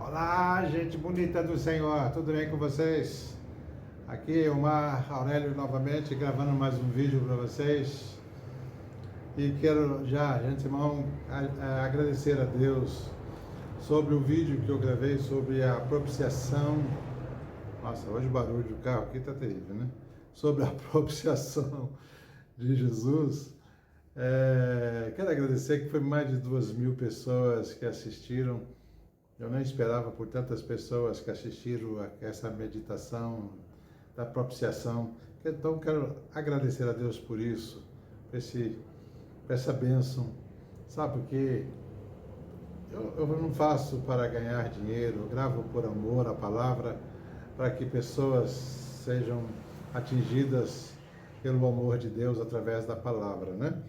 Olá, gente bonita do Senhor, tudo bem com vocês? Aqui é o Mar Aurélio novamente gravando mais um vídeo para vocês e quero já, de antemão, agradecer a Deus sobre o vídeo que eu gravei sobre a propiciação. Nossa, hoje o barulho do carro aqui tá terrível, né? Sobre a propiciação de Jesus. Quero agradecer que foi mais de 2.000 pessoas que assistiram. Eu não esperava por tantas pessoas que assistiram a essa meditação da propiciação. Então, quero agradecer a Deus por isso, por essa bênção. Sabe, porque eu não faço para ganhar dinheiro, eu gravo por amor a palavra, para que pessoas sejam atingidas pelo amor de Deus através da palavra, né?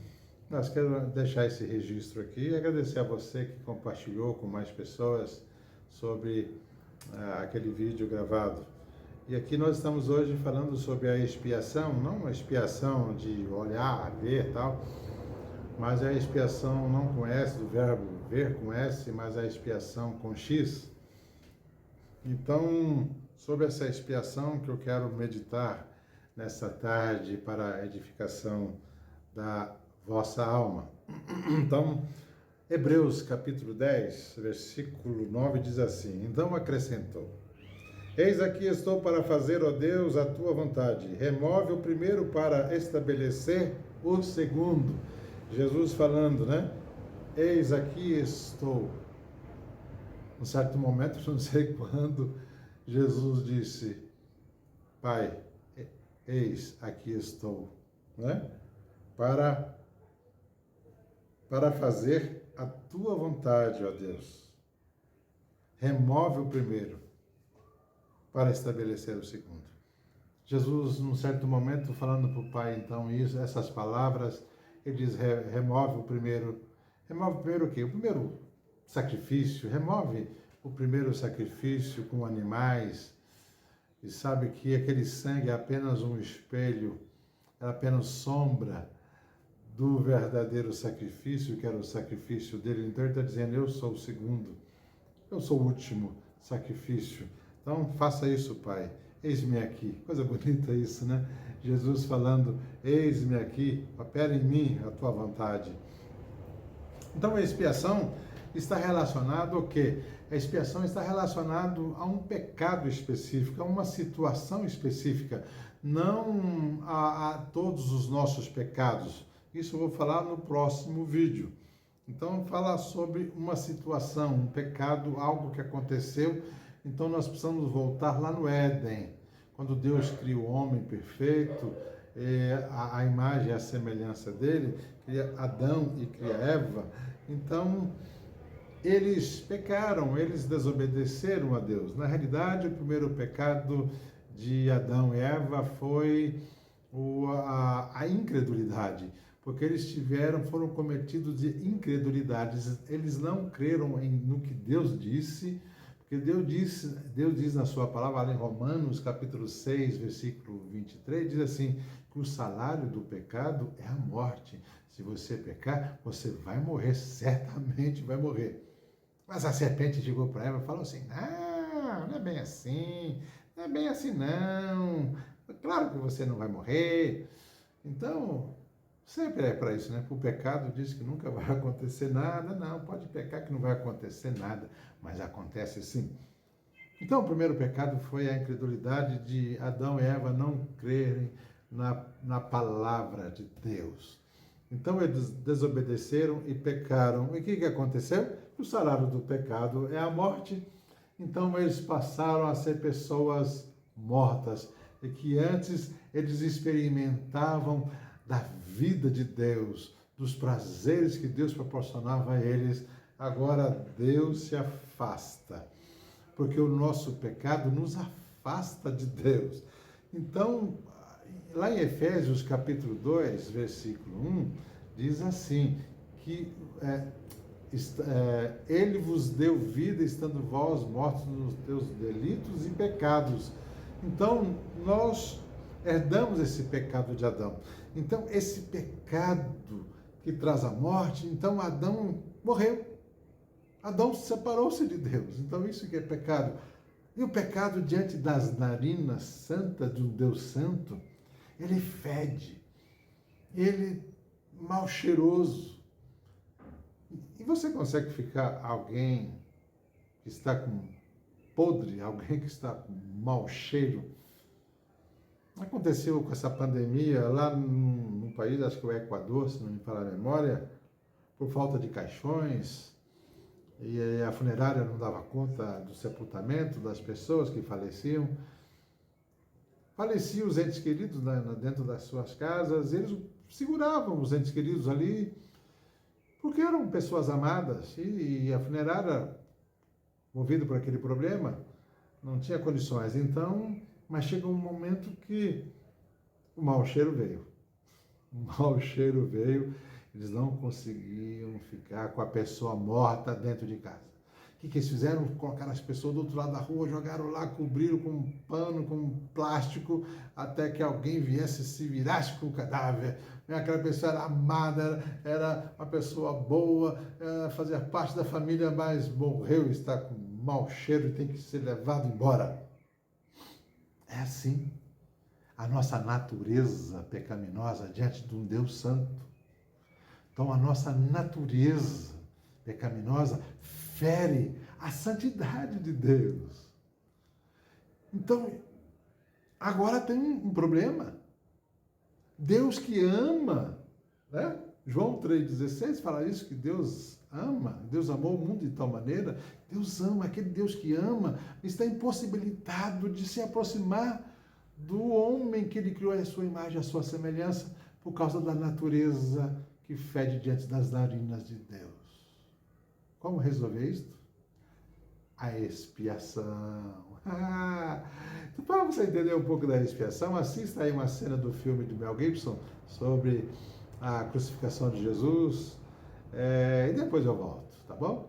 Mas quero deixar esse registro aqui e agradecer a você que compartilhou com mais pessoas sobre aquele vídeo gravado. E aqui nós estamos hoje falando sobre a expiação, não a expiação de olhar, ver e tal, mas a expiação não com S, do verbo ver com S, mas a expiação com X. Então, sobre essa expiação que eu quero meditar nessa tarde para a edificação da vossa alma. Então, Hebreus capítulo 10, versículo 9 diz assim: Então acrescentou: Eis aqui estou para fazer, ó Deus, a tua vontade. Remove o primeiro para estabelecer o segundo. Jesus falando, né? Eis aqui estou. Num certo momento, não sei quando, Jesus disse: Pai, eis aqui estou, né? Para fazer a tua vontade, ó Deus. Remove o primeiro para estabelecer o segundo. Jesus, num certo momento, falando para o Pai, então, essas palavras, ele diz: remove o primeiro. Remove o primeiro o quê? O primeiro sacrifício. Remove o primeiro sacrifício com animais. E sabe que aquele sangue é apenas um espelho, é apenas sombra do verdadeiro sacrifício, que era o sacrifício dele. Então ele está dizendo: eu sou o segundo, eu sou o último sacrifício. Então faça isso, Pai. Eis-me aqui. Coisa bonita isso, né? Jesus falando: eis-me aqui, opera em mim a tua vontade. Então a expiação está relacionada ao quê? A expiação está relacionada a um pecado específico, a uma situação específica, não a todos os nossos pecados. Isso eu vou falar no próximo vídeo. Então, fala sobre uma situação, um pecado, algo que aconteceu. Então, nós precisamos voltar lá no Éden, quando Deus cria o homem perfeito, a imagem e a semelhança dele, cria Adão e cria Eva. Então, eles pecaram, eles desobedeceram a Deus. Na realidade, o primeiro pecado de Adão e Eva foi a incredulidade, porque eles foram cometidos de incredulidades. Eles não creram no que Deus disse, porque Deus diz na sua palavra, lá em Romanos capítulo 6, versículo 23, diz assim, que o salário do pecado é a morte. Se você pecar, você vai morrer, certamente vai morrer. Mas a serpente chegou para Eva e falou assim: não é bem assim, não é bem assim não. Claro que você não vai morrer. Então, sempre é para isso, né? O pecado diz que nunca vai acontecer nada. Não, pode pecar que não vai acontecer nada, mas acontece sim. Então, o primeiro pecado foi a incredulidade de Adão e Eva não crerem na palavra de Deus. Então, eles desobedeceram e pecaram. E o que aconteceu? O salário do pecado é a morte. Então, eles passaram a ser pessoas mortas. E que antes eles experimentavam da vida de Deus, dos prazeres que Deus proporcionava a eles. Agora, Deus se afasta, porque o nosso pecado nos afasta de Deus. Então, lá em Efésios capítulo 2, versículo 1, diz assim, que ele vos deu vida estando vós mortos nos teus delitos e pecados. Então, nós herdamos esse pecado de Adão. Então, esse pecado que traz a morte, então Adão morreu. Adão separou-se de Deus. Então isso que é pecado. E o pecado diante das narinas santas de um Deus santo, ele fede. Ele mal cheiroso. E você consegue ficar alguém que está com podre, alguém que está com mau cheiro? Aconteceu com essa pandemia lá num país, acho que é o Equador, se não me falar a memória, por falta de caixões, e a funerária não dava conta do sepultamento das pessoas que faleciam. Faleciam os entes queridos dentro das suas casas, eles seguravam os entes queridos ali, porque eram pessoas amadas, e a funerária, movido por aquele problema, não tinha condições. Então, mas chega um momento que o mau cheiro veio. O mau cheiro veio, eles não conseguiam ficar com a pessoa morta dentro de casa. O que eles fizeram? Colocaram as pessoas do outro lado da rua, jogaram lá, cobriram com um pano, com um plástico, até que alguém viesse e se virasse com o cadáver. Aquela pessoa era amada, era uma pessoa boa, fazia parte da família, mas morreu, está com mau cheiro e tem que ser levado embora. É assim a nossa natureza pecaminosa diante de um Deus santo. Então a nossa natureza pecaminosa fere a santidade de Deus. Então, agora tem um problema. Deus que ama, né? João 3,16 fala isso, que Deus ama, Deus amou o mundo de tal maneira. Deus ama, aquele Deus que ama, está impossibilitado de se aproximar do homem que ele criou à sua imagem, à sua semelhança, por causa da natureza que fede diante das narinas de Deus. Como resolver isto? A expiação. Então, para você entender um pouco da expiação, assista aí uma cena do filme de Mel Gibson sobre a crucificação de Jesus, e depois eu volto, tá bom?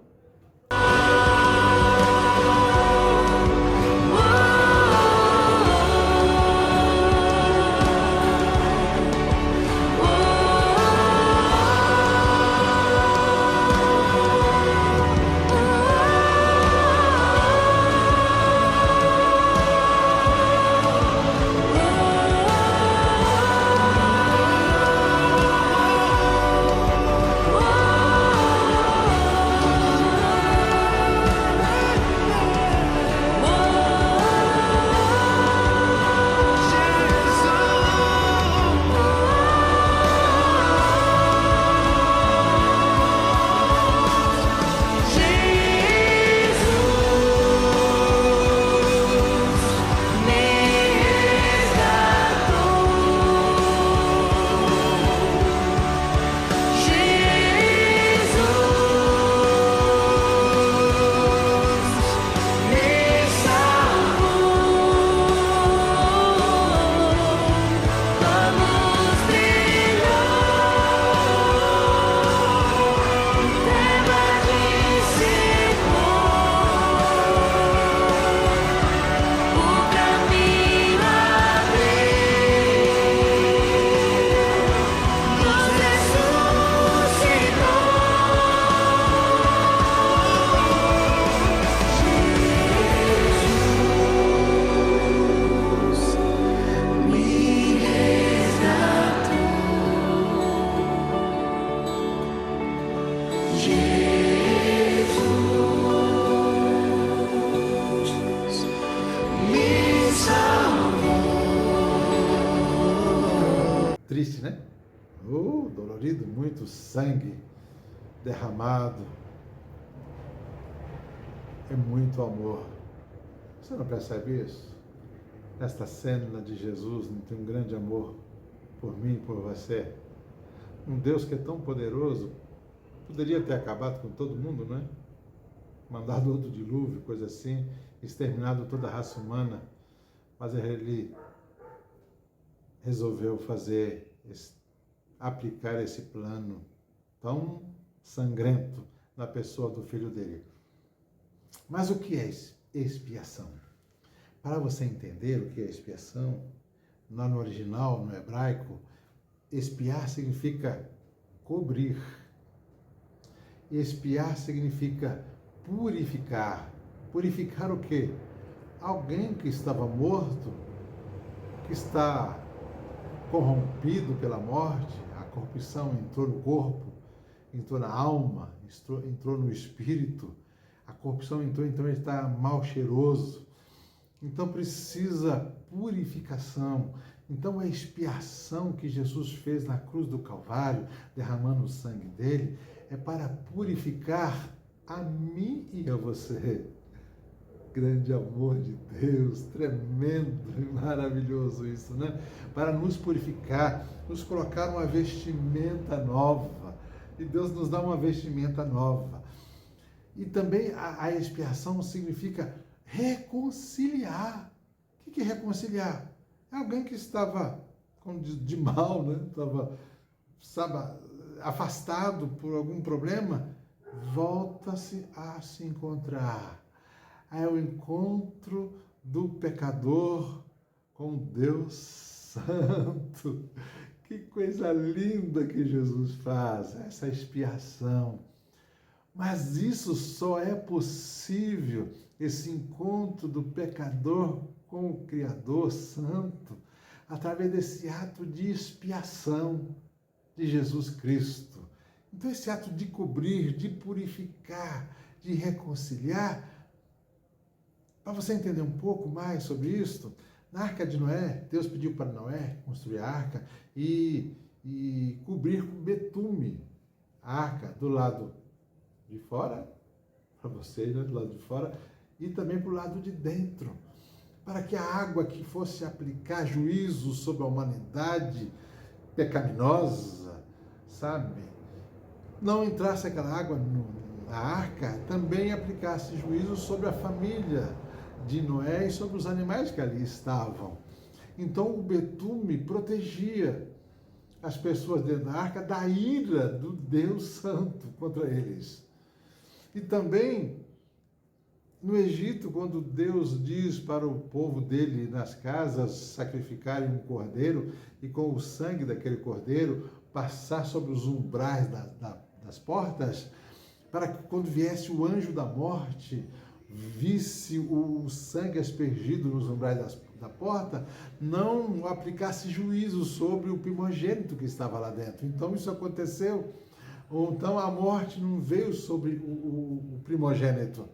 Triste, né? Dolorido, muito sangue derramado. É muito amor. Você não percebe isso? Nesta cena de Jesus não tem um grande amor por mim e por você. Um Deus que é tão poderoso, poderia ter acabado com todo mundo, não é? Mandado outro dilúvio, coisa assim, exterminado toda a raça humana, mas ele resolveu aplicar esse plano tão sangrento na pessoa do filho dele. Mas o que é expiação? Para você entender o que é expiação, lá no original, no hebraico, expiar significa cobrir. Expiar significa purificar. Purificar o quê? Alguém que estava morto, que está corrompido pela morte, a corrupção entrou no corpo, entrou na alma, entrou no espírito, a corrupção entrou, então ele está mal cheiroso. Então precisa purificação. Então a expiação que Jesus fez na cruz do Calvário, derramando o sangue dele, é para purificar a mim e a você. Grande amor de Deus, tremendo e maravilhoso isso, né? Para nos purificar, nos colocar uma vestimenta nova. E Deus nos dá uma vestimenta nova. E também a expiação significa reconciliar. O que é reconciliar? É alguém que estava de mal, né? Estava afastado por algum problema, volta-se a se encontrar. É o encontro do pecador com Deus Santo. Que coisa linda que Jesus faz, essa expiação. Mas isso só é possível, esse encontro do pecador com o Criador Santo, através desse ato de expiação de Jesus Cristo. Então, esse ato de cobrir, de purificar, de reconciliar, para você entender um pouco mais sobre isso, na Arca de Noé, Deus pediu para Noé construir a arca e cobrir com betume a arca do lado de fora, para vocês, né, do lado de fora, e também para o lado de dentro, para que a água que fosse aplicar juízo sobre a humanidade pecaminosa, sabe, não entrasse aquela água na arca, também aplicasse juízo sobre a família de Noé e sobre os animais que ali estavam. Então o betume protegia as pessoas dentro da arca da ira do Deus Santo contra eles. E também no Egito, quando Deus diz para o povo dele nas casas sacrificarem um cordeiro e com o sangue daquele cordeiro passar sobre os umbrais das portas, para que quando viesse o anjo da morte, visse o sangue aspergido nos umbrais da porta, não aplicasse juízo sobre o primogênito que estava lá dentro. Então isso aconteceu. Ou então a morte não veio sobre o primogênito.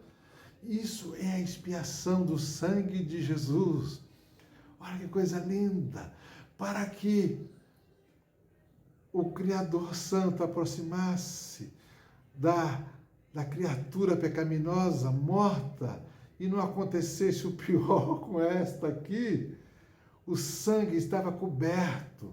Isso é a expiação do sangue de Jesus. Olha que coisa linda! Para que o Criador Santo aproximasse da criatura pecaminosa, morta, e não acontecesse o pior com esta aqui, o sangue estava coberto,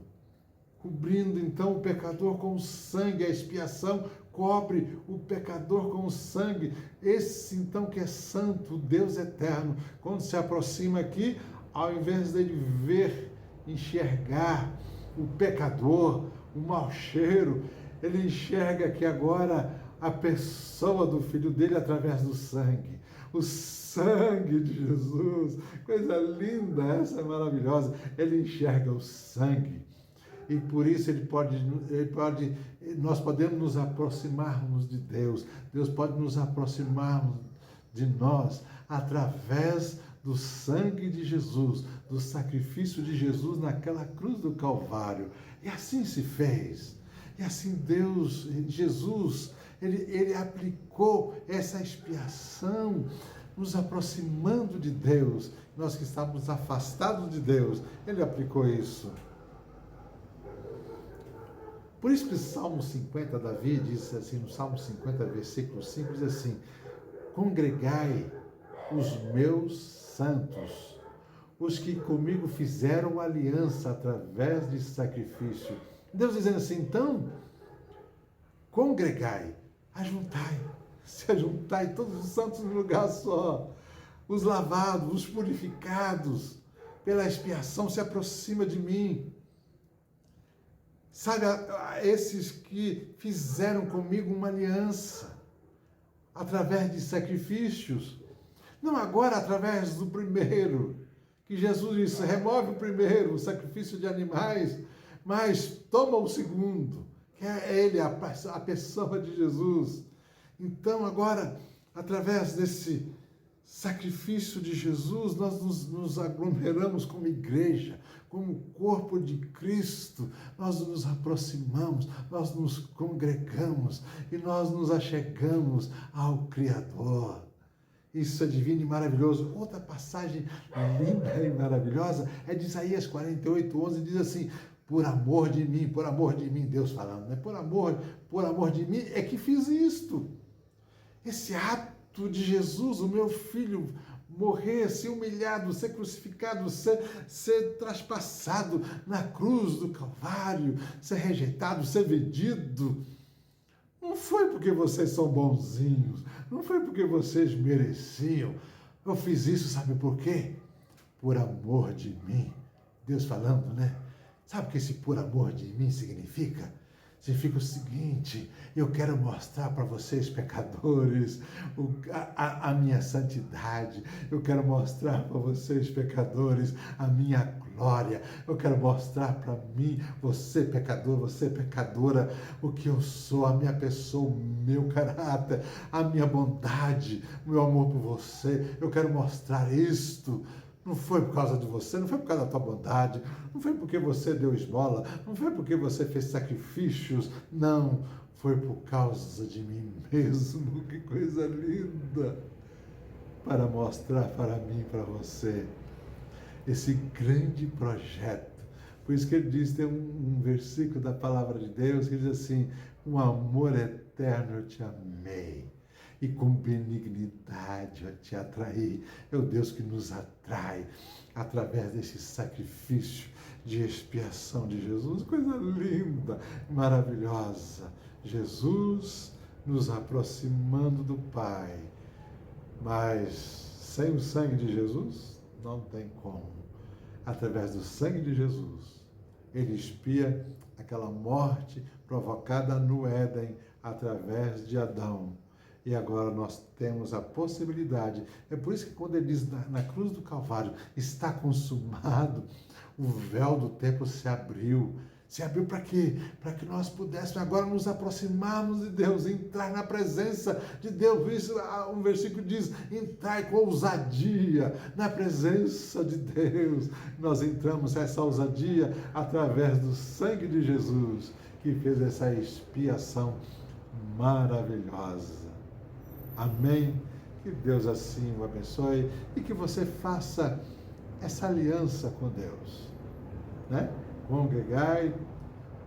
cobrindo então o pecador com o sangue, a expiação cobre o pecador com o sangue. Esse então que é santo, Deus eterno, quando se aproxima aqui, ao invés dele ver, enxergar o pecador, o mau cheiro, ele enxerga que agora a pessoa do Filho dele através do sangue. O sangue de Jesus, coisa linda, essa é maravilhosa. Ele enxerga o sangue. E por isso nós podemos nos aproximarmos de Deus. Deus pode nos aproximarmos de nós através do sangue de Jesus, do sacrifício de Jesus naquela cruz do Calvário. E assim se fez. E assim Jesus, ele aplicou essa expiação, nos aproximando de Deus. Nós que estávamos afastados de Deus, ele aplicou isso. Por isso que o Salmo 50, Davi diz assim, no Salmo 50, versículo 5, diz assim: congregai os meus santos, os que comigo fizeram aliança através de sacrifício. Deus dizendo assim, então, congregai, se ajuntai todos os santos num lugar só, os lavados, os purificados pela expiação, se aproxima de mim. Sabe, esses que fizeram comigo uma aliança, através de sacrifícios, não agora através do primeiro, que Jesus disse, remove o primeiro, o sacrifício de animais, mas toma o segundo, que é ele, a pessoa de Jesus. Então agora, através desse sacrifício de Jesus, nós nos aglomeramos como igreja, como corpo de Cristo, nós nos aproximamos, nós nos congregamos e nós nos achegamos ao Criador. Isso é divino e maravilhoso. Outra passagem linda e maravilhosa é de Isaías 48:11, diz assim: por amor de mim, Deus falando, né? Por amor de mim é que fiz isto. Esse ato de Jesus, o meu filho, morrer, ser humilhado, ser crucificado, ser traspassado na cruz do Calvário, ser rejeitado, ser vendido. Não foi porque vocês são bonzinhos, não foi porque vocês mereciam. Eu fiz isso, sabe por quê? Por amor de mim. Deus falando, né? Sabe o que esse por amor de mim significa? Significa o seguinte: eu quero mostrar para vocês, pecadores, a minha santidade. Eu quero mostrar para vocês, pecadores, a minha glória. Eu quero mostrar para mim, você pecador, você pecadora, o que eu sou, a minha pessoa, o meu caráter, a minha bondade, o meu amor por você. Eu quero mostrar isto. Não foi por causa de você, não foi por causa da tua bondade, não foi porque você deu esmola, não foi porque você fez sacrifícios, não, foi por causa de mim mesmo. Que coisa linda! Para mostrar para mim e para você esse grande projeto. Por isso que ele diz, tem um versículo da palavra de Deus que diz assim: com amor eterno eu te amei e com benignidade eu te atraí. É o Deus que nos atrai através desse sacrifício de expiação de Jesus. Coisa linda, maravilhosa. Jesus nos aproximando do Pai. Mas sem o sangue de Jesus, não tem como. Através do sangue de Jesus, ele expia aquela morte provocada no Éden através de Adão. E agora nós temos a possibilidade. É por isso que quando ele diz na cruz do Calvário, está consumado, o véu do templo se abriu. Se abriu para quê? Para que nós pudéssemos agora nos aproximarmos de Deus, entrar na presença de Deus. Isso, um versículo diz: entrai com ousadia na presença de Deus. Nós entramos essa ousadia através do sangue de Jesus, que fez essa expiação maravilhosa. Amém? Que Deus assim o abençoe e que você faça essa aliança com Deus, né? Congregai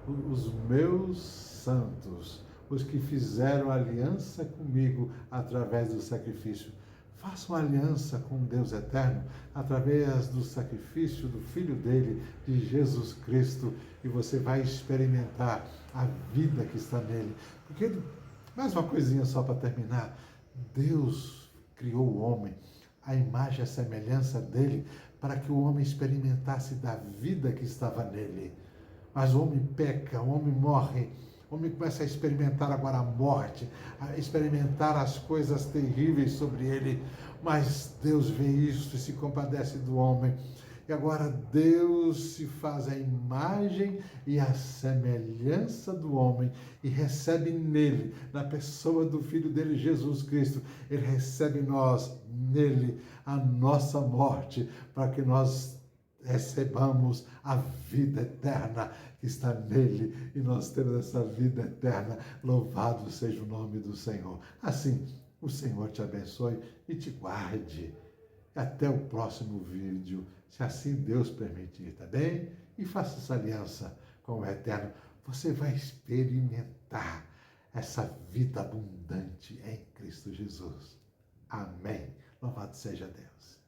os meus santos, os que fizeram aliança comigo através do sacrifício. Faça uma aliança com Deus eterno através do sacrifício do Filho dele, de Jesus Cristo, e você vai experimentar a vida que está nele. Porque, mais uma coisinha só para terminar, Deus criou o homem, a imagem e a semelhança dele, para que o homem experimentasse da vida que estava nele. Mas o homem peca, o homem morre, o homem começa a experimentar agora a morte, a experimentar as coisas terríveis sobre ele. Mas Deus vê isso e se compadece do homem. E agora Deus se faz a imagem e a semelhança do homem e recebe nele, na pessoa do Filho dele, Jesus Cristo, ele recebe nele, a nossa morte, para que nós recebamos a vida eterna que está nele, e nós temos essa vida eterna. Louvado seja o nome do Senhor. Assim, o Senhor te abençoe e te guarde. Até o próximo vídeo, se assim Deus permitir, tá bem? E faça essa aliança com o Eterno. Você vai experimentar essa vida abundante em Cristo Jesus. Amém. Louvado seja Deus.